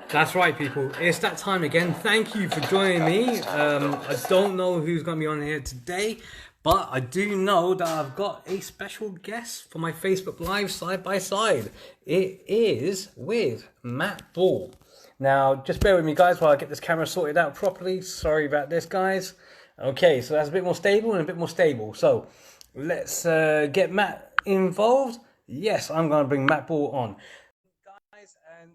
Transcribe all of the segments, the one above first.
That's right, people. It's that time again. Thank you for joining me. I don't know who's going to be on here today, but I do know that I've got a special guest for my Facebook Live side by side. It is with Matt Ball. Now, just bear with me, guys, while I get this camera sorted out properly. Sorry about this, guys. Okay, so that's a bit more stable and a bit more stable. So let's get Matt involved. Yes, I'm going to bring Matt Ball on. Guys, and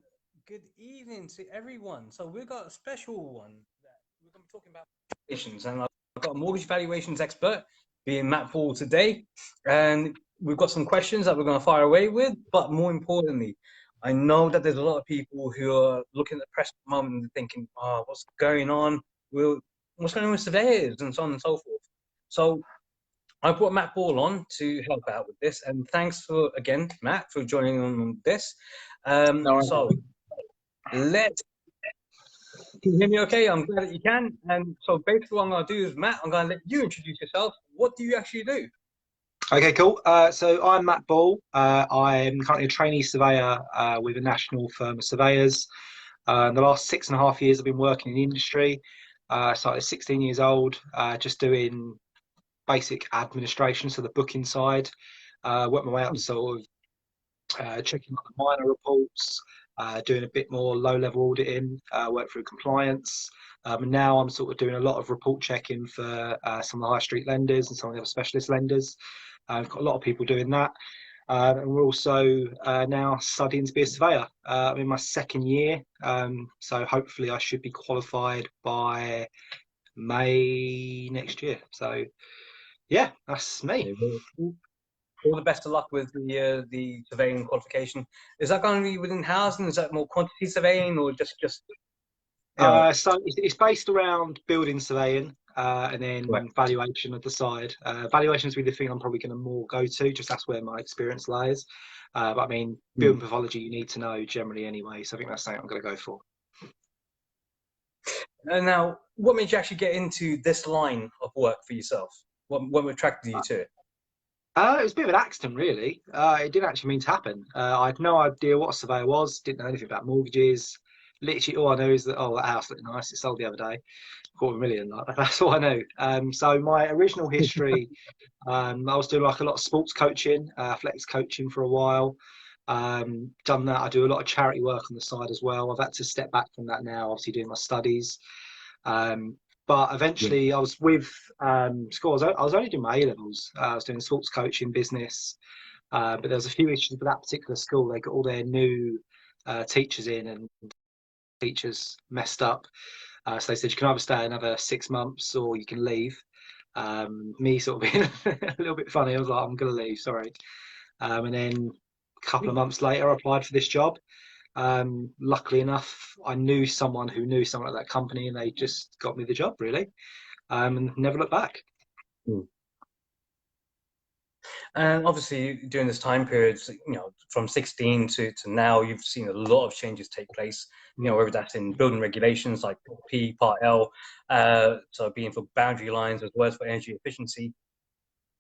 good evening to everyone. So we've got a special one that we're going to be talking about valuations, and I've got a mortgage valuations expert, being Matt Ball today, and we've got some questions that we're going to fire away with. But more importantly, I know that there's a lot of people who are looking at the press at the moment and thinking, "Oh, what's going on? What's going on with surveyors and so on and so forth." So I brought Matt Ball on to help out with this, and thanks for again, Matt, for joining on this. No, So let can you hear me okay? I'm glad that you can. And so basically what I'm going to do is, Matt, I'm going to let you introduce yourself. What do you actually do? okay, cool. So I'm Matt Ball. I'm currently a trainee surveyor with a national firm of surveyors. In the last 6.5 years, I've been working in the industry. I started at 16 years old, just doing basic administration, so the booking side. Worked my way up to sort of checking out the minor reports, doing a bit more low-level auditing, work through compliance. And now I'm sort of doing a lot of report checking for some of the high street lenders and some of the other specialist lenders. I've got a lot of people doing that. And we're also now studying to be a surveyor. I'm in my second year, so hopefully I should be qualified by May next year. So yeah, that's me. All the best of luck with the surveying qualification. Is that going to be within housing? Is that more quantity surveying or just you know? So it's based around building surveying and Right. then valuation of the side. Valuation is really the thing I'm probably going to more go to, just that's where my experience lies. But I mean, building pathology you need to know generally anyway, so I think that's something I'm going to go for. And now, what made you actually get into this line of work for yourself? What attracted you to it? It was a bit of an accident, really. It didn't actually mean to happen. I had no idea what a surveyor was, didn't know anything about mortgages. Literally, all I know is that, oh, that house looked nice. It sold the other day, 250,000. Like, that's all I know. So my original history, I was doing like a lot of sports coaching, athletics coaching for a while. Done that. I do a lot of charity work on the side as well. I've had to step back from that now, obviously doing my studies. Um, but Yeah. eventually, I was with school. I was only doing my A levels. I was doing sports coaching, business. But there was a few issues with that particular school. They got all their new teachers in, and teachers messed up. So they said you can either stay another 6 months or you can leave. Me sort of being a little bit funny, I was like, I'm going to leave, sorry. And then a couple of months later, I applied for this job. Luckily enough, I knew someone who knew someone at that company, and they just got me the job, really, and never looked back. And obviously, during this time period, from 16 to now, you've seen a lot of changes take place. Whether that's in building regulations like P, Part L, so being for boundary lines as well as for energy efficiency.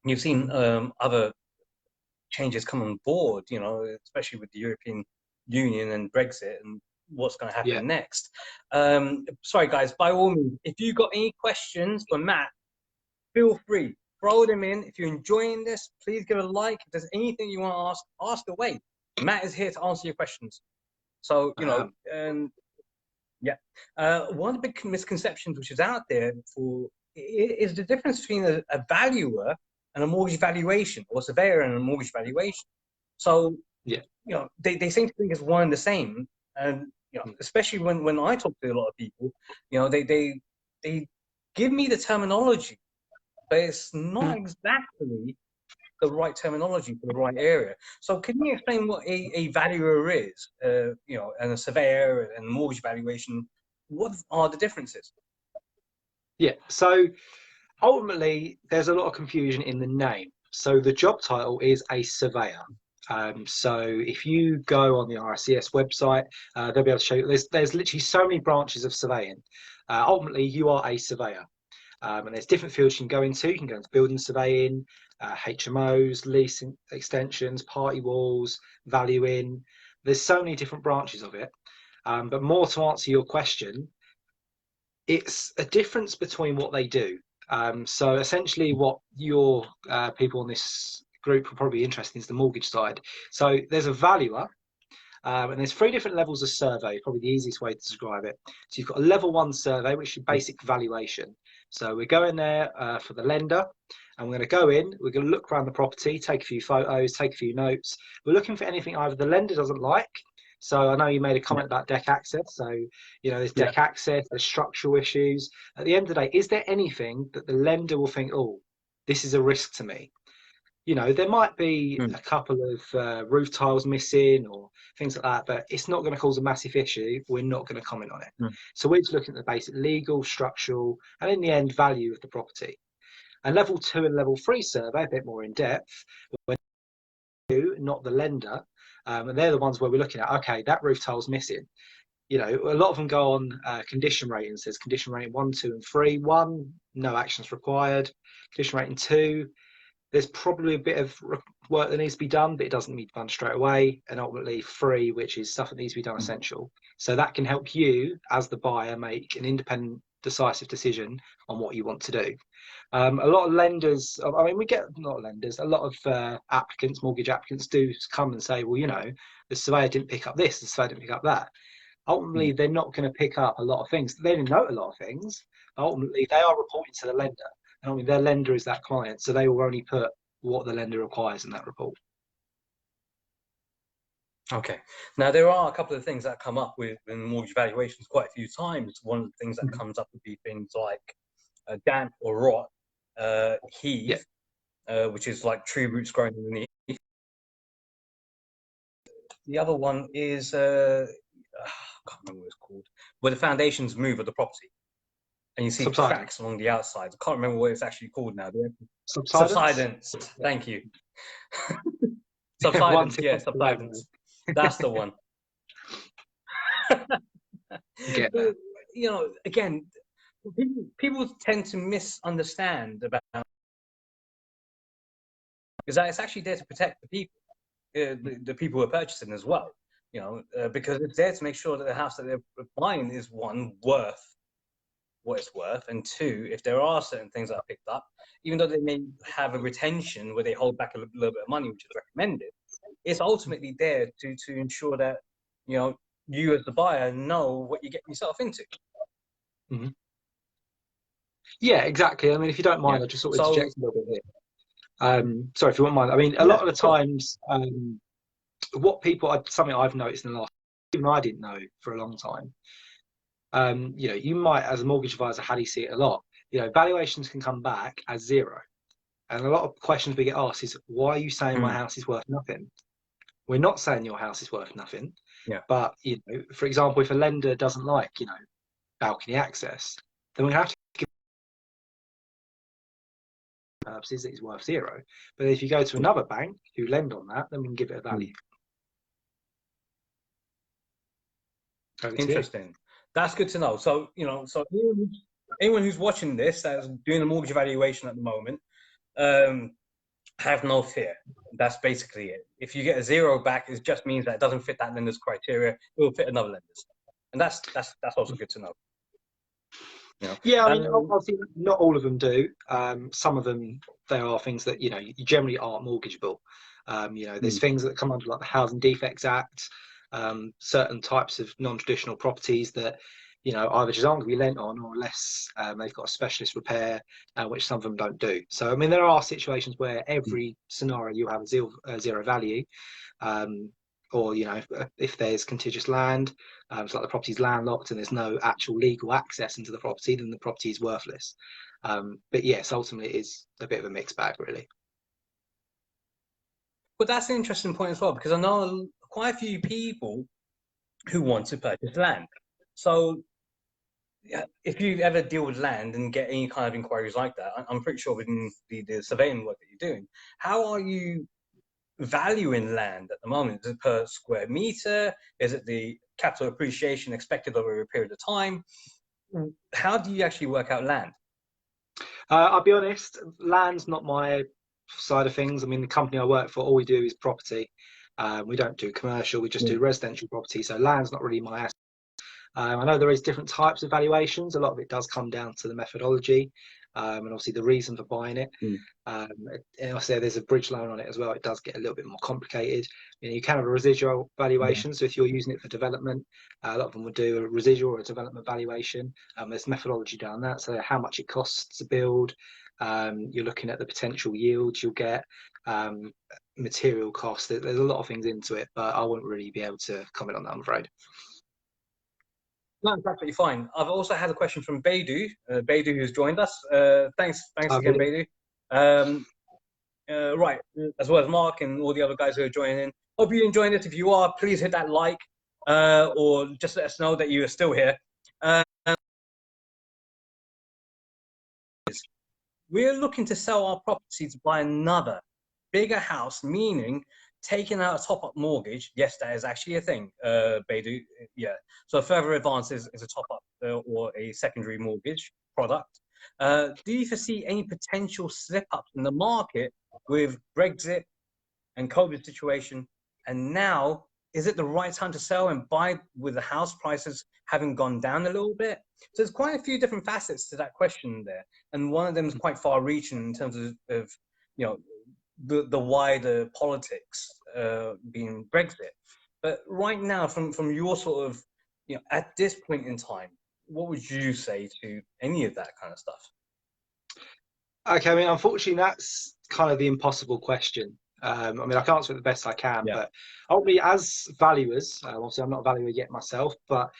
You've seen other changes come on board, especially with the European Union and Brexit and what's going to Yeah. happen next. Sorry, guys, by all means, if you've got any questions for Matt, feel free. Throw them in. If you're enjoying this, please give a like. If there's anything you want to ask away. Matt is here to answer your questions. So, and yeah. One of the big misconceptions which is out there is the difference between a valuer and a mortgage valuation, or a surveyor and a mortgage valuation. So, Yeah. they seem to think it's one and the same. And, especially when I talk to a lot of people, they give me the terminology, but it's not exactly the right terminology for the right area. So can you explain what a valuer is, and a surveyor and mortgage valuation? What are the differences? Yeah. So ultimately, there's a lot of confusion in the name. So the job title is a surveyor. So if you go on the RICS website, they'll be able to show you. There's literally so many branches of surveying. Ultimately, you are a surveyor. And there's different fields you can go into. You can go into building surveying, HMOs, lease extensions, party walls, valuing. There's so many different branches of it. But more to answer your question, it's a difference between what they do. So essentially, what your people on this group will probably be interested in is the mortgage side. So there's a valuer, and there's three different levels of survey, probably the easiest way to describe it. So you've got a level one survey, which is basic valuation. So we're going there for the lender, and we're going to go in, we're going to look around the property, take a few photos, take a few notes. We're looking for anything either the lender doesn't like. So I know you made a comment about deck access. So, there's deck access, there's structural issues. At the end of the day, is there anything that the lender will think, oh, this is a risk to me? There might be a couple of roof tiles missing or things like that, but it's not going to cause a massive issue. We're not going to comment on it. So we're just looking at the basic legal, structural, and in the end, value of the property. And level 2 and level 3 survey, a bit more in depth, when you, not the lender, and they're the ones where we're looking at, okay, that roof tile's missing. A lot of them go on condition ratings. There's condition rating 1, 2, and 3. 1, no actions required. Condition rating 2, there's probably a bit of work that needs to be done, but it doesn't need to be done straight away. And ultimately 3, which is stuff that needs to be done essential. So that can help you as the buyer make an independent, decisive decision on what you want to do. A lot of lenders, we get not lenders, a lot of applicants, mortgage applicants do come and say, well, the surveyor didn't pick up this, the surveyor didn't pick up that. Ultimately, they're not going to pick up a lot of things. They didn't note a lot of things. Ultimately, they are reporting to the lender. And their lender is that client, so they will only put what the lender requires in that report. Okay. Now, there are a couple of things that come up with in mortgage valuations quite a few times. One of the things that comes up would be things like damp or rot, heave, which is like tree roots growing underneath. The other one is, I can't remember what it's called, where the foundations move of the property. And you see cracks along the outside. I can't remember what it's actually called now. Subsidence. Thank you. Subsidence. Yeah, subsidence. That's the one. Again, people tend to misunderstand about because it's actually there to protect the people, the people who are purchasing as well. Because it's there to make sure that the house that they're buying is one worth what it's worth, and 2, if there are certain things that are picked up, even though they may have a retention where they hold back a little bit of money, which is recommended, it's ultimately there to ensure that you as the buyer know what you get yourself into. Mm-hmm. Yeah, exactly. If you don't mind, I'll just sort of interject a little bit here. Sorry, if you wouldn't mind. A lot of the times, something I've noticed in the last, even I didn't know for a long time. You might, as a mortgage advisor, how do you see it a lot? Valuations can come back as 0. And a lot of questions we get asked is, why are you saying my house is worth nothing? We're not saying your house is worth nothing. Yeah. But, for example, if a lender doesn't like, balcony access, then we have to give purposes that it's worth 0. But if you go to another bank who lend on that, then we can give it a value. Interesting. That's good to know. So, so anyone who's watching this that's doing a mortgage evaluation at the moment, have no fear. That's basically it. If you get a 0 back, it just means that it doesn't fit that lender's criteria. It will fit another lender's, and that's also good to know. Yeah, obviously not all of them do. Some of them, there are things that you generally aren't mortgageable. There's things that come under like the Housing Defects Act. Certain types of non-traditional properties that either just aren't going to be lent on, or unless they've got a specialist repair, which some of them don't do. So there are situations where every scenario you have a zero value, or if there's contiguous land, it's like the property's landlocked and there's no actual legal access into the property, then the property is worthless. But yes, ultimately it is a bit of a mixed bag, really. But that's an interesting point as well, because I know quite a few people who want to purchase land. So if you ever deal with land and get any kind of inquiries like that, I'm pretty sure within the surveying work that you're doing, how are you valuing land at the moment? Is it per square meter? Is it the capital appreciation expected over a period of time? How do you actually work out land? I'll be honest, land's not my side of things. The company I work for, all we do is property. We don't do commercial, we just do residential property. So land's not really my I know there is different types of valuations. A lot of it does come down to the methodology, and obviously the reason for buying it. Mm. And also there's a bridge loan on it as well. It does get a little bit more complicated. You can have a residual valuation. So if you're using it for development, a lot of them would do a residual or a development valuation. There's methodology down that. So how much it costs to build. You're looking at the potential yields you'll get, material costs. There's a lot of things into it, but I wouldn't really be able to comment on that, I'm afraid. No, it's absolutely fine. I've also had a question from Beidou, Beidou who's joined us. Thanks again, Beidou. Right, as well as Mark and all the other guys who are joining in. Hope you're enjoying it. If you are, please hit that like, or just let us know that you are still here. We're looking to sell our property to buy another bigger house, meaning taking out a top-up mortgage. Yes, that is actually a thing, Beidou. Yeah. So further advance is a top-up or a secondary mortgage product. Do you foresee any potential slip-ups in the market with Brexit and COVID situation? And now, is it the right time to sell and buy with the house prices having gone down a little bit? So there's quite a few different facets to that question there. And one of them is quite far-reaching in terms of the wider politics, being Brexit. But right now, from your sort of, at this point in time, what would you say to any of that kind of stuff? Okay, I mean, unfortunately, that's kind of the impossible question. I mean, I can answer it the best I can, but ultimately, as valuers, obviously, I'm not a valuer yet myself, but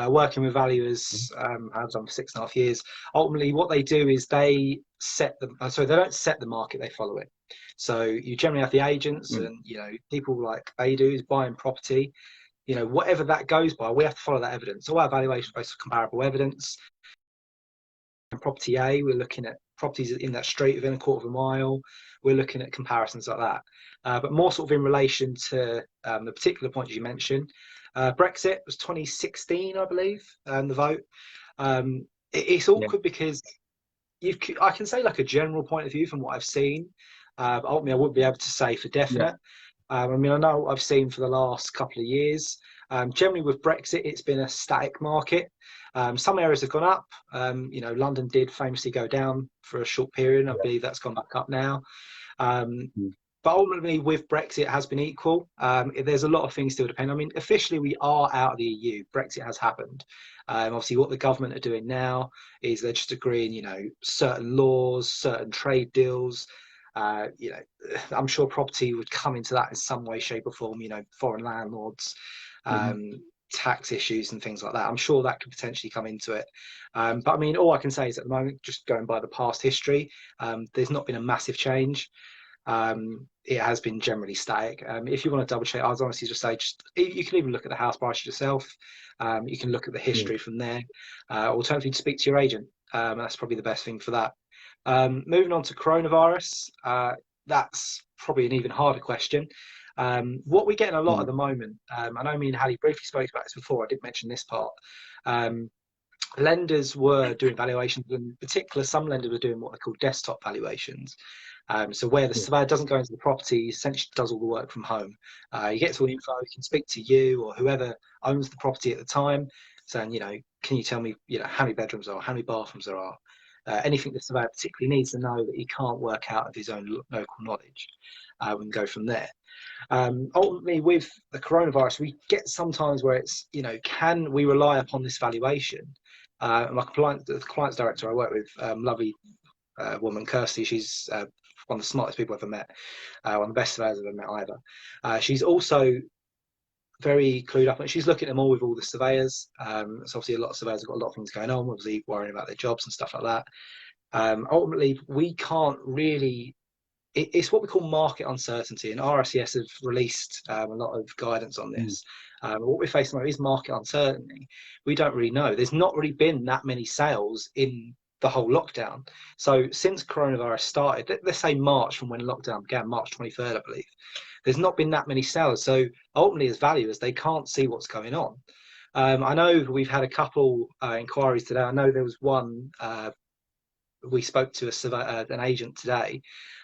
working with valuers, I've done for 6.5 years. Ultimately, what they do is they don't set the market, they follow it. So you generally have the agents and people like Beidou is buying property. Whatever that goes by, we have to follow that evidence. So our valuation is based on comparable evidence. And property A, we're looking at properties in that street within a quarter of a mile. We're looking at comparisons like that. But more sort of in relation to the particular points you mentioned. Brexit was 2016, I believe, the vote. It's awkward because I can say like a general point of view from what I've seen. But ultimately, I wouldn't be able to say for definite. I mean, I know what I've seen for the last couple of years. Generally, with Brexit, it's been a static market. Some areas have gone up. London did famously go down for a short period, and I believe that's gone back up now. But ultimately, with Brexit, it has been equal. There's a lot of things still depend. I mean, officially, we are out of the EU. Brexit has happened. Obviously, what the government are doing now is they're just agreeing, certain laws, certain trade deals. I'm sure property would come into that in some way, shape, or form. Foreign landlords, tax issues, and things like that. I'm sure that could potentially come into it. But I mean, all I can say is at the moment, just going by the past history, there's not been a massive change. It has been generally static. If you want to double check, I was honestly just say, you can even look at the house price yourself. You can look at the history from there. Alternatively, speak to your agent. That's probably the best thing for that. Moving on to coronavirus, that's probably an even harder question. What we're getting a lot at the moment, I know me and Hallie briefly spoke about this before, I did mention this part. Lenders were doing valuations, in particular, some lenders were doing what they call desktop valuations. So where the surveyor doesn't go into the property, he essentially does all the work from home. He gets all the info, he can speak to you or whoever owns the property at the time, saying, can you tell me, how many bedrooms there are, how many bathrooms there are, anything the surveyor particularly needs to know that he can't work out of his own local knowledge, and go from there. Ultimately, with the coronavirus, we get sometimes where it's, can we rely upon this valuation? My compliance director I work with, lovely woman, Kirsty, she's one of the smartest people I've ever met, one of the best surveyors I've ever met either. She's also very clued up, and she's looking at them all with all the surveyors. So obviously a lot of surveyors have got a lot of things going on, obviously worrying about their jobs and stuff like that. Ultimately, we can't really, it's what we call market uncertainty, and RICS have released a lot of guidance on this. What we're facing is market uncertainty. We don't really know. There's not really been that many sales in the whole lockdown. So since coronavirus started, let's say March, from when lockdown began, March 23rd, I believe, there's not been that many sales. So ultimately, as valuers, they can't see what's going on. I know we've had a couple inquiries today. I know there was one, we spoke to an agent today,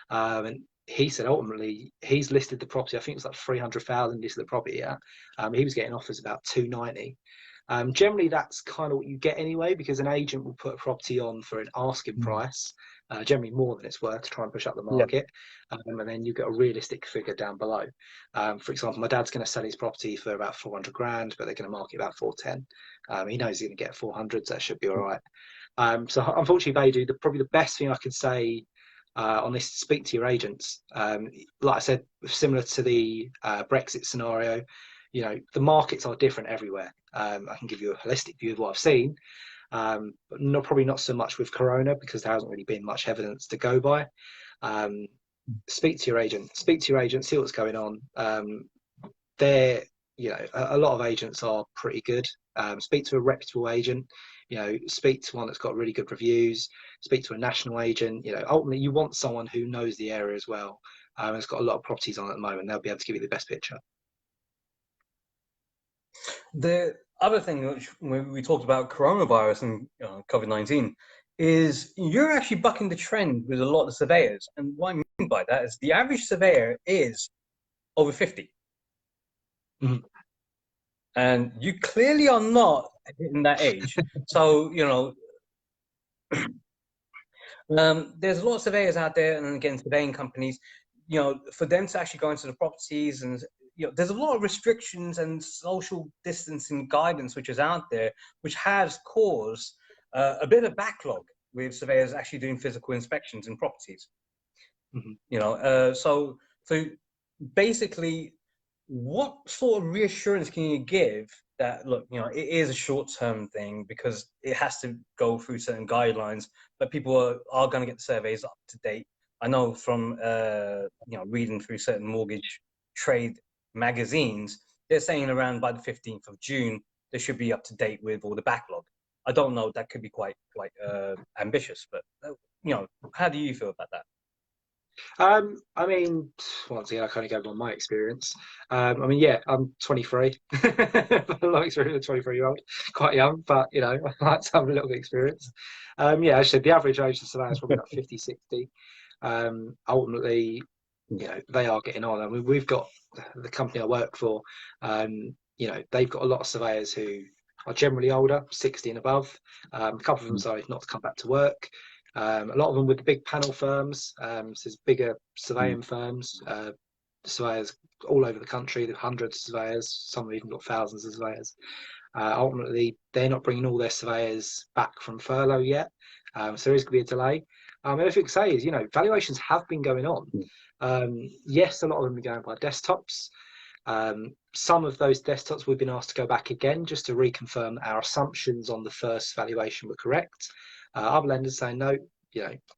and he said ultimately he's listed the property, I think it was like 300,000 listed the property at. He was getting offers about 290. Generally, that's kind of what you get anyway, because an agent will put a property on for an asking price, generally more than it's worth, to try and push up the Yeah. market, and then you get a realistic figure down below. For example, my dad's going to sell his property for about 400 grand, but they're going to market about 410. He knows he's going to get 400, so that should be all right. So unfortunately, they do. Probably the best thing I could say on this: speak to your agents. Like I said, similar to the Brexit scenario, the markets are different everywhere. I can give you a holistic view of what I've seen, but probably not so much with Corona, because there hasn't really been much evidence to go by. Speak to your agent. Speak to your agent. See what's going on. They're a lot of agents are pretty good. Speak to a reputable agent. Speak to one that's got really good reviews. Speak to a national agent. Ultimately, you want someone who knows the area as well. Has got a lot of properties on at the moment. They'll be able to give you the best picture. The other thing which we talked about coronavirus and COVID-19 is you're actually bucking the trend with a lot of surveyors. And what I mean by that is the average surveyor is over 50. Mhm. And you clearly are not in that age. So, there's a lot of surveyors out there, and again, surveying companies, for them to actually go into the properties, and there's a lot of restrictions and social distancing guidance which is out there, which has caused a bit of backlog with surveyors actually doing physical inspections in properties. Mhm. So basically, what sort of reassurance can you give that, look, it is a short-term thing because it has to go through certain guidelines, but people are going to get the surveys up to date? I know from reading through certain mortgage trade magazines, they're saying around by the 15th of June they should be up to date with all the backlog. I don't know, that could be quite ambitious, but how do you feel about that? I mean, once again, I kind of go on my experience. Yeah, I'm 23. A lot of experience with a 23-year-old, quite young, but I like to have a little bit of experience. Yeah, as I said, the average age of surveyor is probably about 50, 60. Ultimately, they are getting on. I mean, we've got the company I work for. They've got a lot of surveyors who are generally older, 60 and above. A couple of them decided not to come back to work. A lot of them with the big panel firms, so there's bigger surveying firms, surveyors all over the country, the hundreds of surveyors, some have even got thousands of surveyors. Ultimately, they're not bringing all their surveyors back from furlough yet, so there is going to be a delay. If you could say is, valuations have been going on. Yes, a lot of them are going by desktops. Some of those desktops we've been asked to go back again just to reconfirm our assumptions on the first valuation were correct. Other lenders saying no,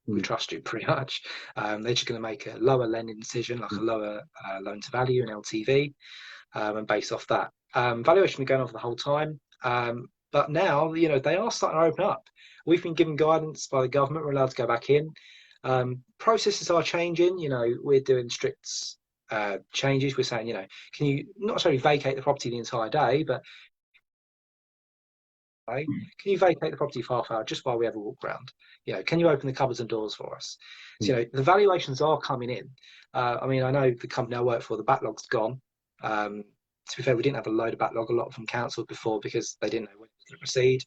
we trust you pretty much. They're just going to make a lower lending decision, like a lower loan to value and LTV, and based off that. Valuation been going on for the whole time, but now they are starting to open up. We've been given guidance by the government. We're allowed to go back in. Processes are changing. We're doing strict changes. We're saying, can you not necessarily vacate the property the entire day, but can you vacate the property for half hour just while we have a walk around? Can you open the cupboards and doors for us? So, the valuations are coming in. I know the company I work for, the backlog's gone. To be fair, we didn't have a load of backlog. A lot of them cancelled before because they didn't know when to proceed.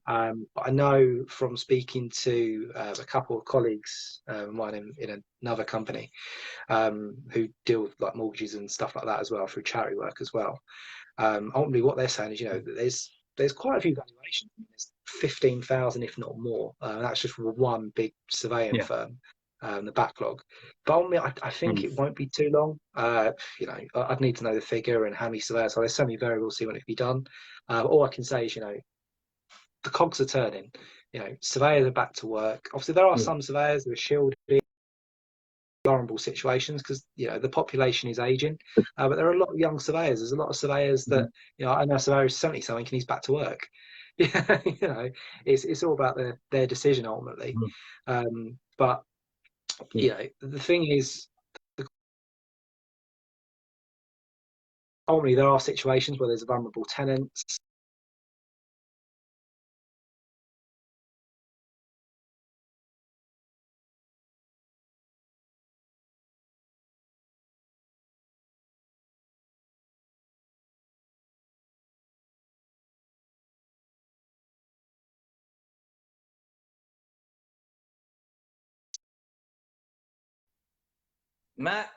But I know from speaking to a couple of colleagues, mine in another company, who deal with like mortgages and stuff like that as well through charity work as well. Ultimately, what they're saying is, there's quite a few valuations. There's 15,000, if not more. That's just from one big surveying firm, the backlog. But ultimately, I think it won't be too long. I'd need to know the figure and how many surveyors. So there's so many variables to see when it can be done. All I can say is, the cogs are turning. Surveyors are back to work. Obviously, there are some surveyors who are shielded vulnerable situations because the population is aging, but there are a lot of young surveyors. There's a lot of surveyors that I know a surveyor is 70 something and he's back to work. It's all about their decision ultimately. But the thing is, ultimately there are situations where there's vulnerable tenants. Matt.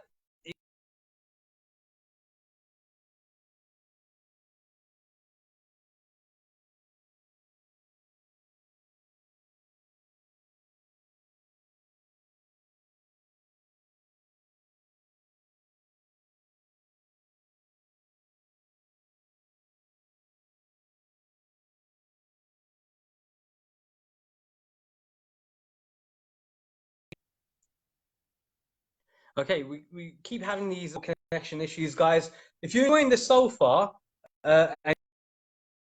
Okay, we keep having these connection issues, guys. If you're enjoying this so far, and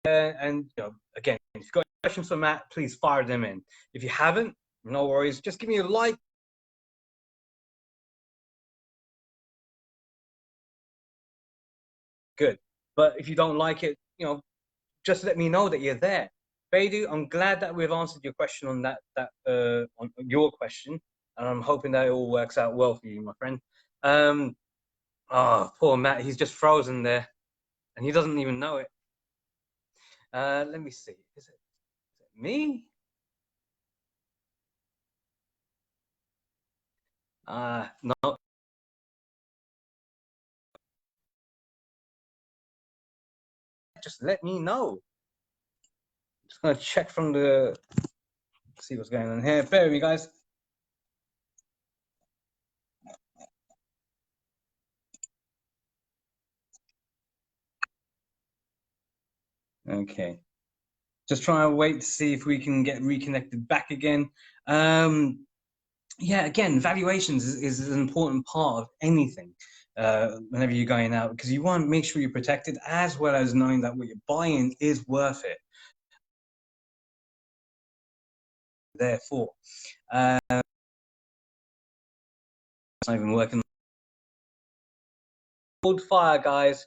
you know, again, if you've got questions for Matt, please fire them in. If you haven't, no worries. Just give me a like. Good. But if you don't like it, you know, just let me know that you're there. Beidou, I'm glad that we've answered your question on on your question, and I'm hoping that it all works out well for you, my friend. Oh, poor Matt, he's just frozen there, and he doesn't even know it. Let me see. Is it me? No. Just let me know. Just gonna check from the see what's going on here. Bear with me, guys. Okay. Just trying to wait to see if we can get reconnected back again. Yeah, again, valuations is an important part of anything whenever you're going out, because you want to make sure you're protected as well as knowing that what you're buying is worth it. Therefore, it's not even working. Hold fire, guys.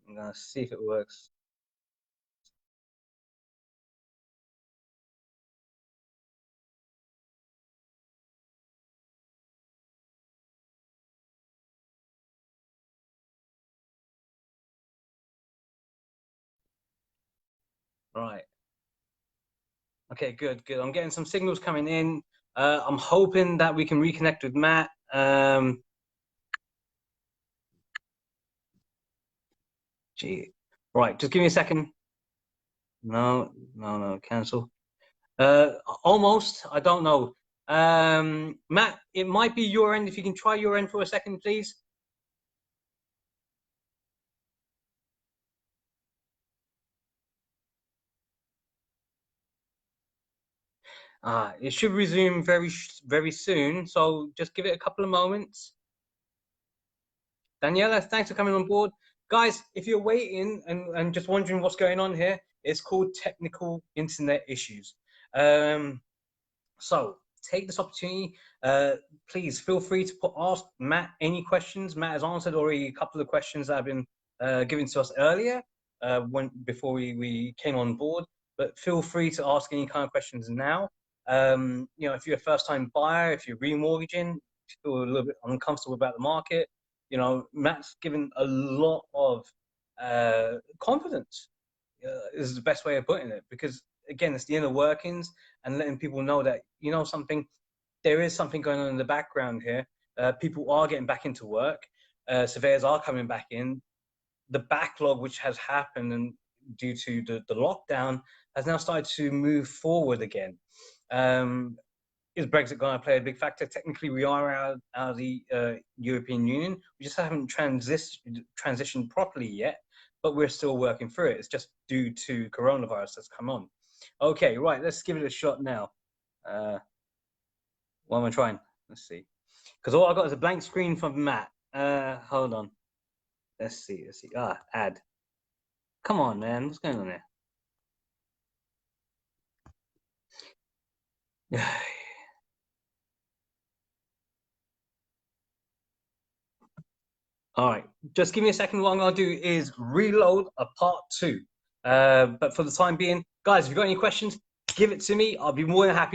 I'm gonna see if it works. Right. Okay, good, good. I'm getting some signals coming in. I'm hoping that we can reconnect with Matt. Gee. Right, just give me a second. No, cancel. Almost. I don't know. Matt, it might be your end. If you can try your end for a second, please. It should resume very soon. So just give it a couple of moments. Daniela, thanks for coming on board. Guys, if you're waiting and just wondering what's going on here, it's called technical internet issues. So take this opportunity. Please feel free to ask Matt any questions. Matt has answered already a couple of questions that have been given to us earlier before we came on board. But feel free to ask any kind of questions now. You know, if you're a first-time buyer, if you're remortgaging, if you feel a little bit uncomfortable about the market, you know, Matt's given a lot of confidence. Is the best way of putting it, because again, it's the inner workings and letting people know that, you know, something, there is something going on in the background here. People are getting back into work. Surveyors are coming back in. The backlog which has happened and due to the lockdown has now started to move forward again. Is Brexit going to play a big factor? Technically, we are out of the European Union. We just haven't transitioned properly yet, but we're still working through it. It's just due to coronavirus that's come on. Okay, right, let's give it a shot now. What am I trying? Let's see. Because all I got is a blank screen from Matt. Hold on. Let's see. Add. Come on, man. What's going on there? All right, just give me a second. What I'm going to do is reload a part 2. But for the time being, guys, if you've got any questions, give it to me. I'll be more than happy